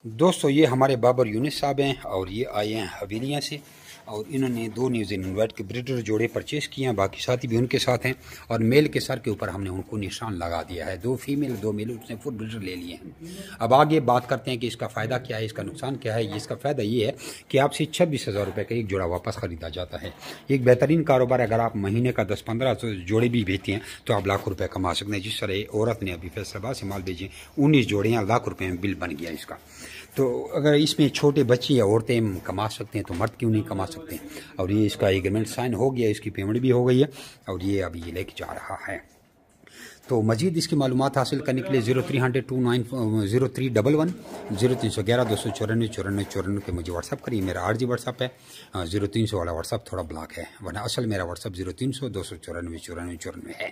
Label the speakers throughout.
Speaker 1: دوستو یہ ہمارے بابر یونس صاحب ہیں اور یہ آئے ہیں حویلیاں سے اور انہوں نے 2 نیوزی لینڈ وائٹ کے بریڈر جوڑے پرچیز کیے ہیں، باقی ساتھی بھی ان کے ساتھ ہیں اور میل کے سر کے اوپر ہم نے ان کو نشان لگا دیا ہے، 2 فیمیل 2 میل اس نے فل بریڈر لے لیے ہیں۔ اب آگے بات کرتے ہیں کہ اس کا فائدہ کیا ہے، اس کا نقصان کیا ہے۔ اس کا فائدہ یہ ہے کہ آپ سے 26,000 روپے کا ایک جوڑا واپس خریدا جاتا ہے۔ ایک بہترین کاروبار ہے، اگر آپ مہینے کا 10-15 جوڑے بھی بیچتے ہیں تو آپ لاکھ روپے کما سکتے ہیں۔ جس طرح عورت نے ابھی فیصل آباد سے مال بھیجے 19 جوڑے ہیں، لاکھ روپے میں بل بن گیا اس کا۔ تو اگر اس میں چھوٹے بچے یا عورتیں کما سکتے ہیں تو مرد کیوں نہیں کما سکتے ہیں۔ اور یہ اس کا ایگریمنٹ سائن ہو گیا، اس کی پیمنٹ بھی ہو گئی ہے اور یہ ابھی یہ لے کے جا رہا ہے۔ تو مزید اس کی معلومات حاصل کرنے کے لیے 0300-290311 0311-294-9494 پہ مجھے واٹس اپ کریے۔ میرا عارضی واٹس اپ ہے، 0300 والا واٹس اپ تھوڑا بلاک ہے، ورنہ اصل میرا واٹس اپ 0300-294-9494 ہے۔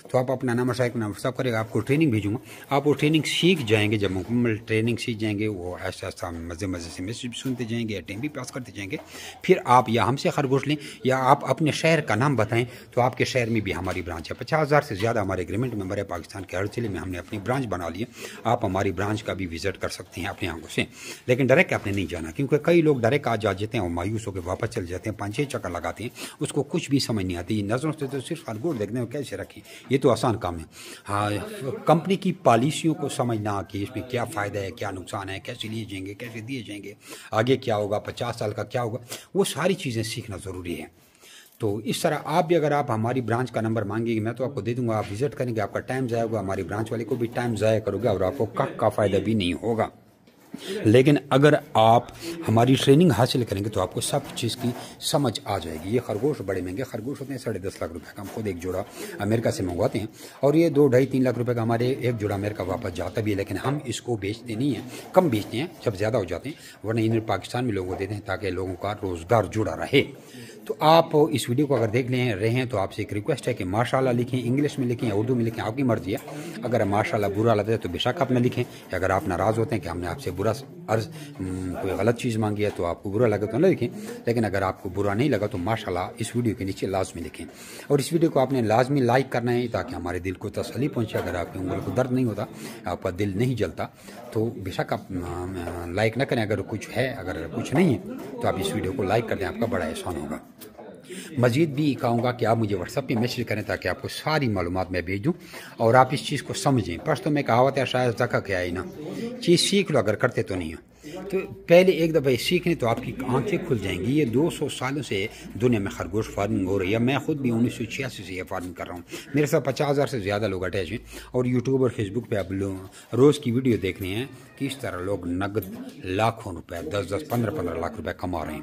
Speaker 1: تو آپ اپنا نام شائق نام واٹس اپ کرے گا، آپ کو ٹریننگ بھیجوں گا، آپ وہ ٹریننگ سیکھ جائیں گے۔ جب مکمل ٹریننگ سیکھ جائیں گے، وہ ایسا ایسا مزے سے میسج بھی سنتے جائیں گے، ٹائم بھی پاس کرتے جائیں گے۔ پھر آپ یا ہم سے خرگوش لیں یا آپ اپنے شہر کا نام بتائیں تو آپ کے شہر میں بھی ہماری برانچ ہے۔ 50,000 سے زیادہ ہمارے ایگریمنٹ ممبر ہے، پاکستان کے ہر ضلع میں ہم نے اپنی برانچ بنا لی ہے۔ آپ ہماری برانچ کا بھی وزٹ کر سکتے ہیں اپنی آنکھوں سے، لیکن ڈائریکٹ آپ نے نہیں جانا، کیونکہ کئی لوگ ڈائریکٹ آ جاتے ہیں اور مایوس ہو کے واپس چل جاتے ہیں، 5-6 چکر لگاتے ہیں، اس کو کچھ بھی سمجھ نہیں آتی۔ نظروں سے تو صرف خرگوش دیکھنے کو کیسے رکھیں، یہ تو آسان کام ہے۔ ہاں، کمپنی کی پالیسیوں کو سمجھنا کہ اس میں کیا فائدہ ہے، کیا نقصان ہے، کیسے لیے جائیں گے، کیسے دیے جائیں گے، آگے کیا ہوگا، 50 سال کا کیا ہوگا، وہ ساری چیزیں سیکھنا ضروری ہے۔ تو اس طرح آپ بھی اگر آپ ہماری برانچ کا نمبر مانگیں گے میں تو آپ کو دے دوں گا، آپ وزٹ کریں گے، آپ کا ٹائم ضائع ہوگا، ہماری برانچ والے کو بھی ٹائم ضائع کرو گے اور آپ کو کا فائدہ بھی نہیں ہوگا۔ لیکن اگر آپ ہماری ٹریننگ حاصل کریں گے تو آپ کو سب چیز کی سمجھ آ جائے گی۔ یہ خرگوش بڑے مہنگے خرگوش ہوتے ہیں، 10.5 لاکھ روپے کا ہم خود ایک جوڑا امریکہ سے منگواتے ہیں اور یہ 2-2.5-3 لاکھ روپے کا ہمارے ایک جوڑا امریکہ واپس جاتا بھی ہے، لیکن ہم اس کو بیچتے نہیں ہیں، کم بیچتے ہیں جب زیادہ ہو جاتے ہیں، ورنہ انہیں پاکستان میں لوگوں کو دیتے ہیں تاکہ لوگوں کا روزگار جڑا رہے۔ تو آپ اس ویڈیو کو اگر دیکھ رہے ہیں تو آپ سے ایک ریکویسٹ ہے کہ ماشاءاللہ لکھیں، انگلش میں لکھیں یا اردو میں لکھیں، آپ کی مرضی ہے۔ اگر ماشاءاللہ برا لگتا ہے تو بے شک آپ نہ لکھیں، اگر آپ ناراض ہوتے ہیں کہ ہم نے آپ سے برا عرض کوئی غلط چیز مانگی ہے تو آپ کو برا لگا تو نہ لکھیں، لیکن اگر آپ کو برا نہیں لگا تو ماشاءاللہ اس ویڈیو کے نیچے لازمی لکھیں۔ اور اس ویڈیو کو آپ نے لازمی لائک کرنا ہے تاکہ ہمارے دل کو تسلی پہنچے۔ اگر آپ کی انگل کو درد نہیں ہوتا، آپ کا دل نہیں جلتا تو بے شک آپ لائک نہ کریں۔ اگر کچھ ہے، اگر کچھ نہیں ہے تو آپ اس ویڈیو کو لائک کر دیں، آپ کا بڑا احسان ہوگا۔ مزید بھی کہوں گا کہ آپ مجھے واٹس ایپ پہ میسج کریں تاکہ آپ کو ساری معلومات میں بھیج دوں اور آپ اس چیز کو سمجھیں۔ پرستوں میں کہاوت ہے، شاید زکا کیا ہے نا، چیز سیکھ لو، اگر کرتے تو نہیں ہو تو پہلے ایک دفعہ سیکھ لیں تو آپ کی آنکھیں کھل جائیں گی۔ یہ 200 سالوں سے دنیا میں خرگوش فارمنگ ہو رہی ہے، میں خود بھی 1986 سے یہ فارمنگ کر رہا ہوں، میرے ساتھ 50,000 سے زیادہ لوگ اٹیچ ہیں اور یوٹیوب اور فیس بک پہ اب روز کی ویڈیو دیکھ رہے ہیں کہ اس طرح لوگ نقد لاکھوں روپے 10-10 15-15 لاکھ روپے کما رہے ہیں۔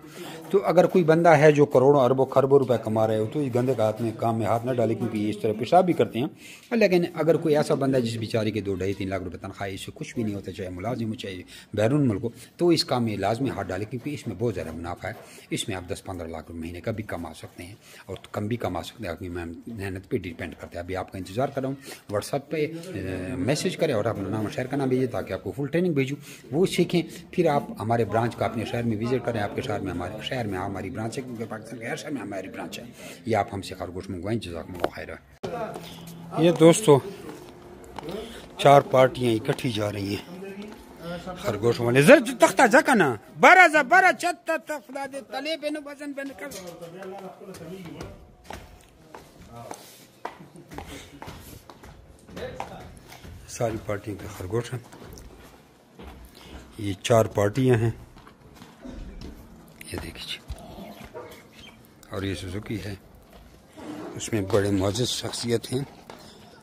Speaker 1: تو اگر کوئی بندہ ہے جو کروڑوں اربوں خربوں روپے کما رہے ہو تو اس گندے کام میں ہاتھ نہ ڈالے، کیونکہ یہ اس طرح پیشاب بھی کرتے ہیں۔ لیکن اگر کوئی ایسا بندہ ہے جس بیچارے کے 2-2.5-3 لاکھ روپے تنخواہ ہے، اس سے کچھ بھی نہیں ہوتا، چاہے ملازم ہو چاہے بیرون ملک ہو، تو اس کام میں لازمی ہاتھ ڈالے، کیونکہ اس میں بہت زیادہ منافع ہے۔ اس میں آپ 10-15 لاکھ روپے مہینے کا بھی کما سکتے ہیں اور کم بھی کما سکتے ہیں، اپنی محنت پہ ڈیپینڈ کرتا ہے۔ ابھی آپ کا انتظار کر رہا ہوں، واٹس ایپ پہ میسج کریں اور اپنا نام شہر کا نام بھیجیں تاکہ آپ کو فل ٹریننگ بھیجوں، وہ سیکھیں۔ پھر آپ ہمارے برانچ کا اپنے شہر میں وزٹ کریں، آپ کے شہر میں ہماری برانچ ہے، کیونکہ پاکستان کے ہر شہر میں ہماری برانچ ہے۔ یہ آپ ہم سے خرگوش منگوائیں، جزاکم اللہ خیر۔ یہ دوستو 4 پارٹیاں اکٹھی جا رہی ہیں خرگوش والے زر تختہ جکنا بارہ چت خدا دے تلے بن وزن بن کر ساری پارٹیوں کے خرگوش ہیں۔ یہ 4 پارٹیاں ہیں، یہ دیکھیے، اور یہ سوزوکی ہے، اس میں بڑے معزز شخصیت ہیں۔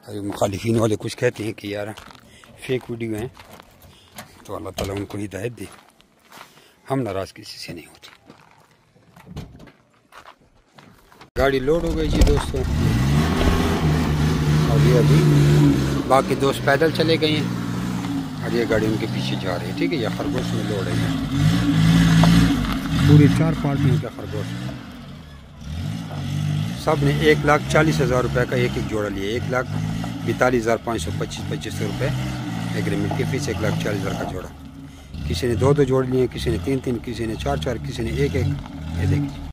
Speaker 1: اور مخالفین والے کچھ کہتے ہیں کہ یار فیک ویڈیو ہیں، تو اللہ تعالیٰ ان کو ہدایت دے، ہم ناراض کسی سے نہیں ہوتی۔ گاڑی لوڈ ہو گئی جی دوستوں، اور یہ ابھی باقی دوست پیدل چلے گئے ہیں اور یہ گاڑی ان کے پیچھے جا رہی ہے، ٹھیک ہے۔ یہ خرگوش میں لوڈ ہے، پوری 4 پارٹیوں کے خرگوش، سب نے 1,40,000 روپے کا ایک جوڑا لیا، 1,42,525 روپے ایگریمنٹ کی فیس، 1,40,000 کا جوڑا۔ کسی نے 2 جوڑ لیے، کسی نے 3 کسی نے 4 کسی نے 1 یہ دیکھیے۔